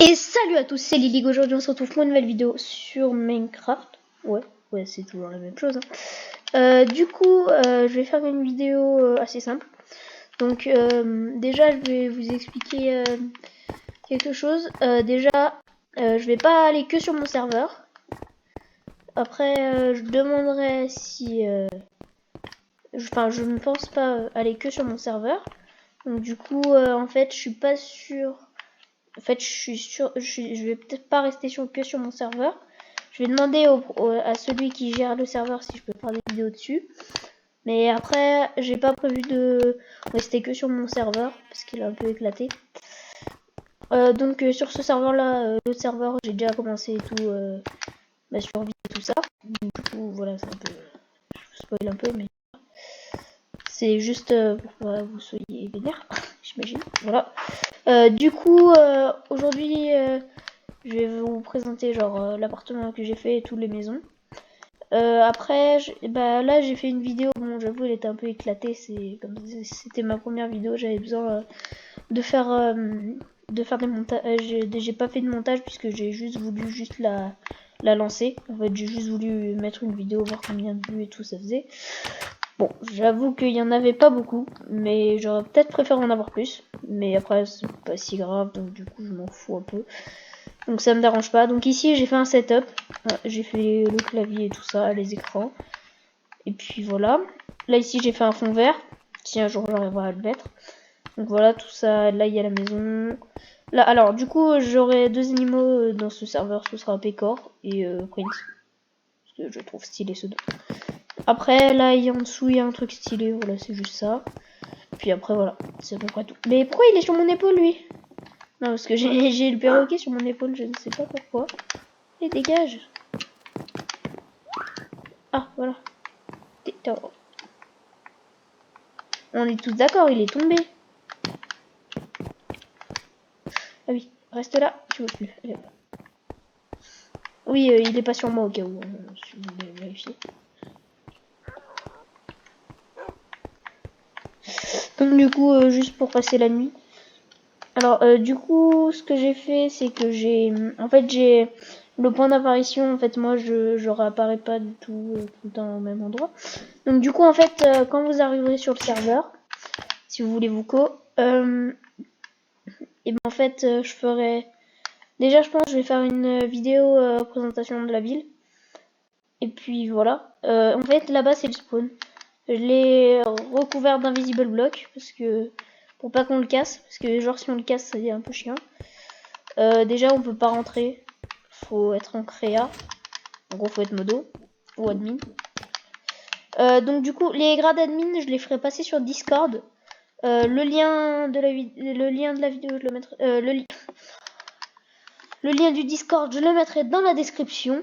Et salut à tous, c'est Lily. Aujourd'hui on se retrouve pour une nouvelle vidéo sur Minecraft. Ouais, c'est toujours la même chose. Je vais faire une vidéo assez simple. Donc déjà je vais vous expliquer quelque chose. Je vais pas aller que sur mon serveur. Après je demanderai si... je ne pense pas aller que sur mon serveur. Donc du coup en fait je suis pas sûr... En fait, je vais peut-être pas rester que sur mon serveur. Je vais demander à celui qui gère le serveur si je peux faire des vidéos dessus. Mais après, j'ai pas prévu de rester que sur mon serveur parce qu'il est un peu éclaté. Sur ce serveur-là, l'autre serveur, j'ai déjà commencé et tout, ma survie et tout ça. Donc, du coup, voilà, c'est un peu, je spoil un peu, mais c'est juste pour que vous soyez vénère, j'imagine. Voilà. Aujourd'hui, je vais vous présenter l'appartement que j'ai fait et toutes les maisons. Après, là j'ai fait une vidéo. Bon, j'avoue, elle était un peu éclatée. C'était ma première vidéo. J'avais besoin de faire des montages. J'ai pas fait de montage puisque j'ai voulu la lancer. En fait, j'ai juste voulu mettre une vidéo, voir combien de vues et tout ça faisait. Bon, j'avoue qu'il y en avait pas beaucoup, mais j'aurais peut-être préféré en avoir plus. Mais après, c'est pas si grave, donc du coup, je m'en fous un peu. Donc ça me dérange pas. Donc ici, j'ai fait un setup. J'ai fait le clavier et tout ça, les écrans. Et puis voilà. Là, ici, j'ai fait un fond vert. Si un jour j'arriverai à le mettre. Donc voilà, tout ça. Là, il y a la maison. Là, alors, du coup, j'aurai deux animaux dans ce serveur. Ce sera Pécor et Prince. Parce que je trouve stylé ce deux. Après, là, en dessous, il y a un truc stylé. Voilà, c'est juste ça. Puis après, voilà. C'est à peu près tout. Mais pourquoi il est sur mon épaule, lui? Non, parce que j'ai le perroquet sur mon épaule. Je ne sais pas pourquoi. Et dégage. Ah, voilà. On est tous d'accord, il est tombé. Ah oui, reste là. Tu veux plus. Oui, il est pas sur moi au cas où. Si vous voulez vérifier. Donc du coup, juste pour passer la nuit. Alors du coup, ce que j'ai fait, c'est que j'ai le point d'apparition. En fait, moi, je réapparais pas du tout le temps au même endroit. Donc du coup, en fait, quand vous arriverez sur le serveur, si vous voulez vous et ben en fait, je ferai. Déjà, je pense que je vais faire une vidéo présentation de la ville. Et puis voilà. En fait, là-bas, c'est le spawn. Je l'ai recouvert d'invisible block parce que pour pas qu'on le casse, parce que genre si on le casse, ça devient un peu chiant. Déjà, on peut pas rentrer. Faut être en créa. En gros, faut être modo ou admin. Donc du coup, les grades admin, je les ferai passer sur Discord. Le lien de la vidéo, je le mettrai. Le lien du Discord, je le mettrai dans la description.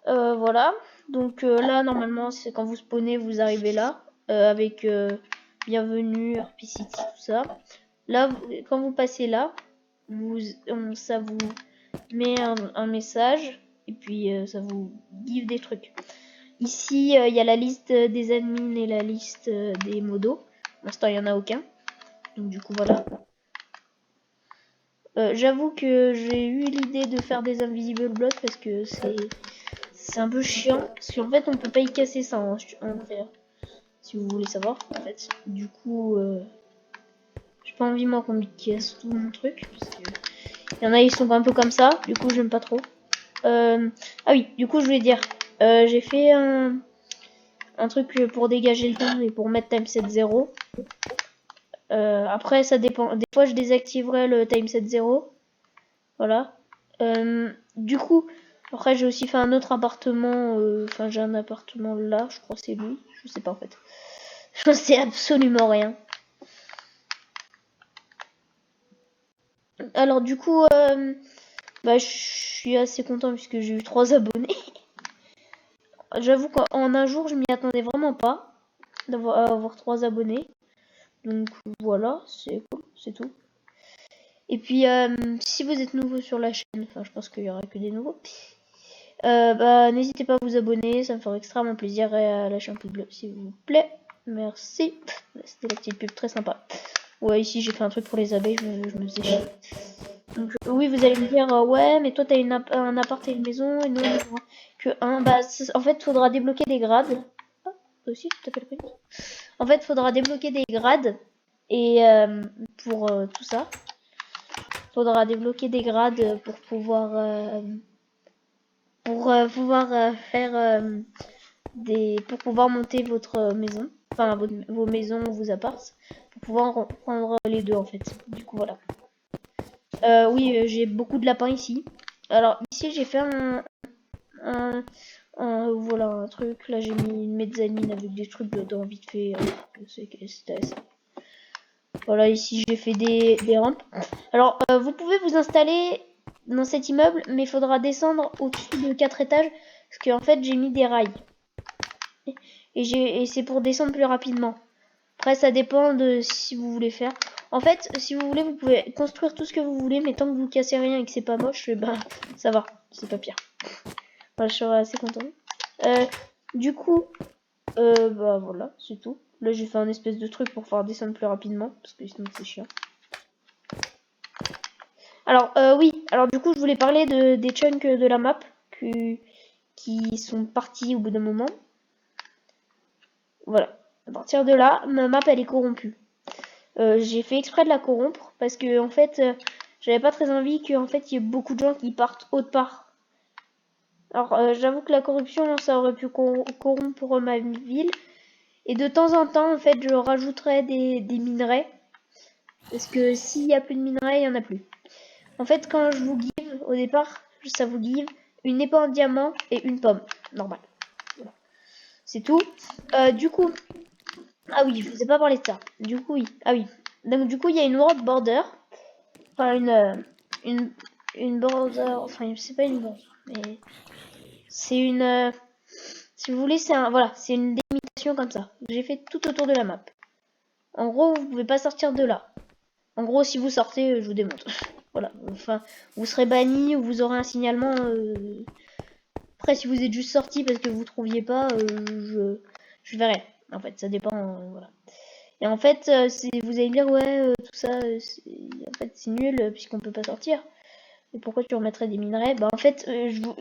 Voilà. Donc là, normalement, c'est quand vous spawnez, vous arrivez là. Avec bienvenue, RP City, tout ça. Là, quand vous passez là, ça vous met un message. Et puis, ça vous give des trucs. Ici, il y a la liste des admins et la liste des modos. Pour l'instant, il n'y en a aucun. Donc du coup, voilà. J'avoue que j'ai eu l'idée de faire des invisible blocks parce que c'est un peu chiant. Parce qu'en fait, on peut pas y casser ça en faire. Si vous voulez savoir, en fait. Du coup, j'ai pas envie, moi, qu'on me casse tout mon truc. Parce que il y en a, ils sont un peu comme ça. Du coup, j'aime pas trop. Ah oui, du coup, je voulais dire. J'ai fait un truc pour dégager le temps et pour mettre timeset 0. Après, ça dépend. Des fois, je désactiverai le timeset 0. Voilà. Du coup, après, j'ai aussi fait un autre appartement. Enfin, j'ai un appartement là, je crois que c'est lui. Je sais pas en fait. Je sais absolument rien. Alors, du coup, je suis assez content puisque j'ai eu 3 abonnés. J'avoue qu'en un jour, je m'y attendais vraiment pas d'avoir 3 abonnés. Donc voilà, c'est cool, c'est tout. Et puis, si vous êtes nouveau sur la chaîne, enfin, je pense qu'il y aura que des nouveaux. N'hésitez pas à vous abonner, ça me ferait extrêmement plaisir, et à lâcher un pouce bleu s'il vous plaît. Merci. C'était la petite pub très sympa. Ouais, ici j'ai fait un truc pour les abeilles, je me faisais chier. Donc, oui, vous allez me dire, ouais, mais toi, t'as un appart et une maison, et nous, on aura que un. Bah, en fait, faudra débloquer des grades. Ah, toi aussi, tu t'appelles quoi? En fait, faudra débloquer des grades. Et pour tout ça, faudra débloquer des grades pour pouvoir faire pour pouvoir monter votre maison, enfin vos maisons, vos apparts, pour pouvoir prendre les deux en fait. Du coup voilà. Oui, j'ai beaucoup de lapins ici. Alors ici j'ai fait voilà un truc. Là j'ai mis une mezzanine avec des trucs dedans vite fait. C'était ça. Voilà, ici j'ai fait des rampes. Alors vous pouvez vous installer dans cet immeuble, mais il faudra descendre au-dessus de 4 étages, parce qu'en fait j'ai mis des rails. Et c'est pour descendre plus rapidement. Après ça dépend de si vous voulez faire. En fait, si vous voulez, vous pouvez construire tout ce que vous voulez, mais tant que vous cassez rien et que c'est pas moche, bah ça va, c'est pas pire. Voilà, je serais assez content. Du coup, bah voilà, c'est tout. Là j'ai fait un espèce de truc pour pouvoir descendre plus rapidement, parce que sinon c'est chiant. Alors oui, alors du coup je voulais parler des chunks de la map qui sont partis au bout d'un moment. Voilà. À partir de là, ma map elle est corrompue. J'ai fait exprès de la corrompre parce que en fait, j'avais pas très envie qu'il y ait beaucoup de gens qui partent autre part. Alors j'avoue que la corruption, ça aurait pu corrompre ma ville. Et de temps en temps, en fait, je rajouterais des minerais. Parce que s'il n'y a plus de minerais, il n'y en a plus. En fait, quand je vous give, au départ, ça vous give une épée en diamant et une pomme. Normal. Voilà. C'est tout. Du coup, ah oui, je vous ai pas parlé de ça. Du coup, oui. Ah oui. Donc, du coup, il y a une world border. Enfin, une border. Enfin, c'est pas une border. Mais c'est une. Si vous voulez, voilà, c'est une délimitation comme ça. J'ai fait tout autour de la map. En gros, vous pouvez pas sortir de là. En gros, si vous sortez, je vous démonte. Voilà. Enfin, vous serez banni ou vous aurez un signalement. Après, si vous êtes juste sorti parce que vous trouviez pas, je verrai. En fait, ça dépend. Voilà. Et en fait, vous allez me dire, ouais, tout ça, en fait, c'est nul puisqu'on peut pas sortir. Et pourquoi tu remettrais des minerais? Bah, en fait,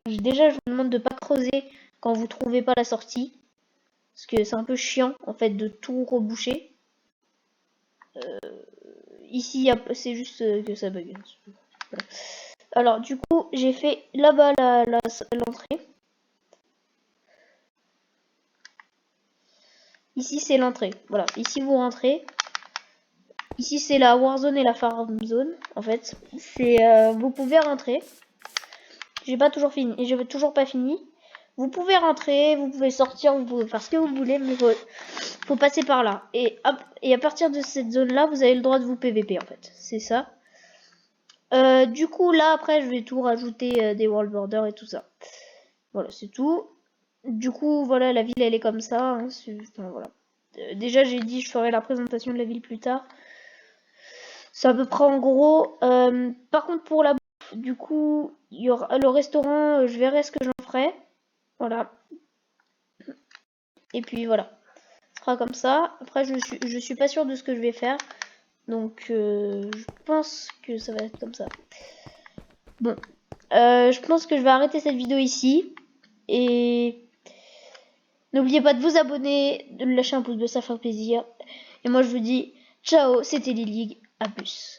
déjà, je vous demande de pas creuser quand vous trouvez pas la sortie. Parce que c'est un peu chiant, en fait, de tout reboucher. Ici, c'est juste que ça bug. Voilà. Alors, du coup, j'ai fait là-bas l'entrée. Ici, c'est l'entrée. Voilà, ici, vous rentrez. Ici, c'est la Warzone et la Farm Zone, en fait. Vous pouvez rentrer. J'ai toujours pas fini. Vous pouvez rentrer, vous pouvez sortir, vous pouvez faire ce que vous voulez, mais faut passer par là. Et hop, et à partir de cette zone-là, vous avez le droit de vous PVP, en fait. C'est ça. Du coup, là, après, je vais tout rajouter des world borders et tout ça. Voilà, c'est tout. Du coup, voilà, la ville, elle est comme ça. Hein, enfin, voilà. Déjà, j'ai dit, je ferai la présentation de la ville plus tard. C'est à peu près en gros. Par contre, pour la bouffe, du coup, il y aura le restaurant, je verrai ce que j'en ferai. Voilà. Et puis voilà. Ce sera comme ça. Après, je suis pas sûre de ce que je vais faire. Donc, je pense que ça va être comme ça. Bon. Je pense que je vais arrêter cette vidéo ici. Et n'oubliez pas de vous abonner, de lâcher un pouce bleu, ça fait plaisir. Et moi, je vous dis ciao, c'était Lilig. À plus.